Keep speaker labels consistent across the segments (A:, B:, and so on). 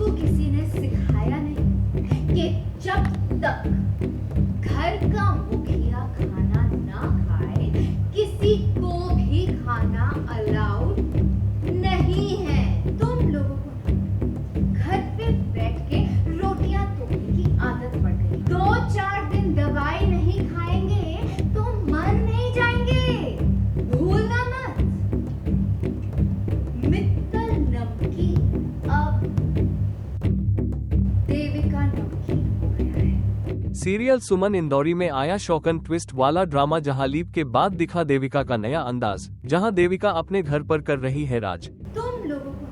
A: तुमको किसी ने सिखाया नहीं कि जब तक घर का मुखिया खाना ना खाए किसी को भी खाना अलाउड नहीं है। तुम लोगों को घर पे बैठ के रोटियां तोड़ने की आदत पड़ गई। 2-4 दिन दवाई नहीं खाएंगे तो मर नहीं जाएंगे, भूलना मत। मित्तल नमकीन अब देविका नमकीन हो गया है।
B: सीरियल सुमन इंदौरी में आया शॉकन ट्विस्ट वाला ड्रामा, जहां लीप के बाद दिखा देविका का नया अंदाज, जहां देविका अपने घर पर कर रही है राज।
A: तुम लोगों को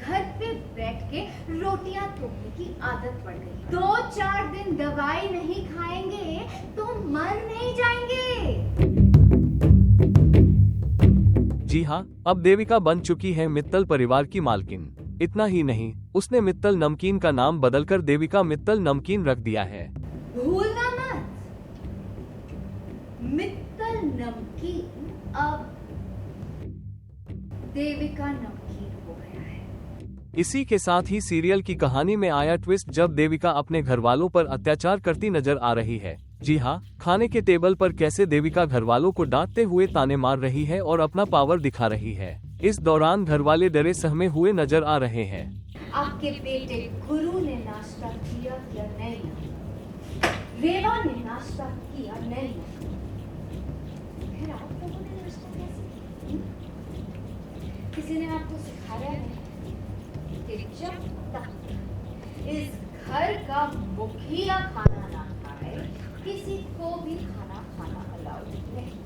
A: घर पे बैठ के रोटियां तोड़ने की आदत पड़ गई। 2-4 दिन दवाई नहीं खाएंगे तो मर नहीं जाएंगे।
B: जी हाँ, अब देविका बन चुकी है मित्तल परिवार की मालकिन। इतना ही नहीं, उसने मित्तल नमकीन का नाम बदलकर देविका मित्तल नमकीन रख दिया है।
A: भूलना मत, मित्तल नमकीन अब देविका नमकीन हो गया है।
B: इसी के साथ ही सीरियल की कहानी में आया ट्विस्ट, जब देविका अपने घर वालों पर अत्याचार करती नजर आ रही है। जी हाँ, खाने के टेबल पर कैसे देविका घर वालों को डांटते हुए ताने मार रही है और अपना पावर दिखा रही है। इस दौरान घर वाले डरे सहमे हुए नजर आ रहे हैं।
A: आपके बेटे गुरु ने नाश्ता किया या नहीं? रेवा ने नाश्ता किया नहीं? फिर आप लोगों ने नाश्ता कैसे किया? किसी ने आपको सिखाया नहीं कि जब तक इस घर का मुखिया खाना ना खाए किसी को भी खाना अलाउड नहीं।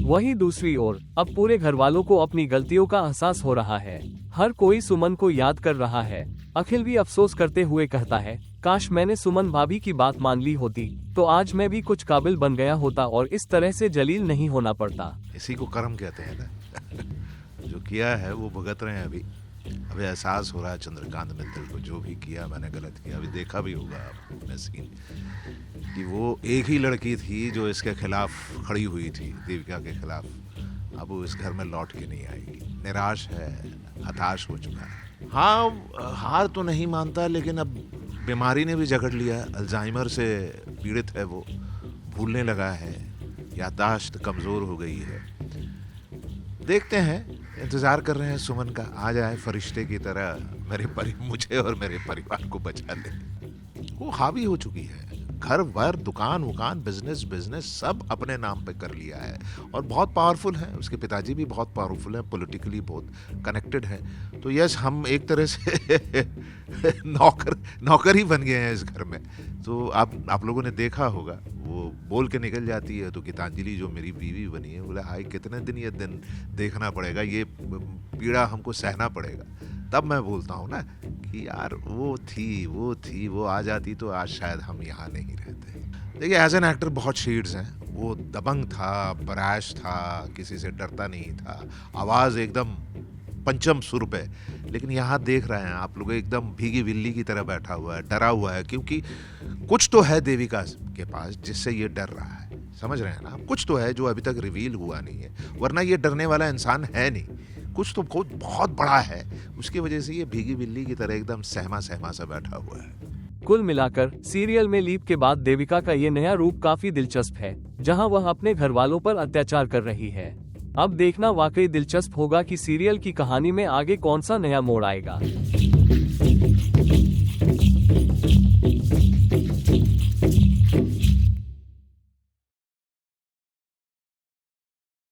B: वहीं दूसरी ओर अब पूरे घर वालों को अपनी गलतियों का एहसास हो रहा है। हर कोई सुमन को याद कर रहा है। अखिल भी अफसोस करते हुए कहता है, काश मैंने सुमन भाभी की बात मान ली होती तो आज मैं भी कुछ काबिल बन गया होता और इस तरह से जलील नहीं होना पड़ता।
C: इसी को कर्म कहते हैं ना। जो किया है वो भुगत रहे हैं। अभी एहसास हो रहा है चंद्रकांत मित्तल को, जो भी किया मैंने गलत किया। अभी देखा भी होगा आपने सीन कि वो एक ही लड़की थी जो इसके खिलाफ खड़ी हुई थी, देविका के खिलाफ। अब वो इस घर में लौट के नहीं आएगी। निराश है, हताश हो चुका है। हाँ, हार तो नहीं मानता, लेकिन अब बीमारी ने भी जकड़ लिया। अल्जाइमर से पीड़ित है वो, भूलने लगा है, याददाश्त कमज़ोर हो गई है। देखते हैं, इंतज़ार कर रहे हैं सुमन का, आ जाए फरिश्ते की तरह मुझे और मेरे परिवार को बचा ले। वो हावी हो चुकी है। घर वर, दुकान वुकान, बिजनेस सब अपने नाम पे कर लिया है और बहुत पावरफुल है। उसके पिताजी भी बहुत पावरफुल हैं, पॉलिटिकली बहुत कनेक्टेड हैं। तो यस, हम एक तरह से नौकर ही बन गए हैं इस घर में। तो आप लोगों ने देखा होगा, वो बोल के निकल जाती है तो गीतांजलि जो मेरी बीवी बनी है, बोले हाय कितने दिन ये दिन देखना पड़ेगा, ये पीड़ा हमको सहना पड़ेगा। तब मैं बोलता हूँ ना कि यार वो थी, वो आ जाती तो आज शायद हम यहाँ नहीं रहते। देखिए, एज एन एक्टर बहुत शेड्स हैं। वो दबंग था, ब्रैश था, किसी से डरता नहीं था, आवाज़ एकदम पंचम सुर पे। लेकिन यहाँ देख रहे हैं आप लोग, एकदम भीगी बिल्ली की तरह बैठा हुआ है, डरा हुआ है, क्योंकि कुछ तो है देविका के पास जिससे ये डर रहा है। समझ रहे हैं ना? कुछ तो है जो अभी तक रिवील हुआ नहीं है, वरना ये डरने वाला इंसान है नहीं। कुछ तो बहुत बड़ा है, उसकी वजह से ये भीगी बिल्ली की तरह एकदम सहमा सा बैठा हुआ है।
B: कुल मिलाकर सीरियल में लीप के बाद देविका का ये नया रूप काफी दिलचस्प है, जहां वह अपने घर वालों पर अत्याचार कर रही है। अब देखना वाकई दिलचस्प होगा कि सीरियल की कहानी में आगे कौन सा नया मोड़ आएगा।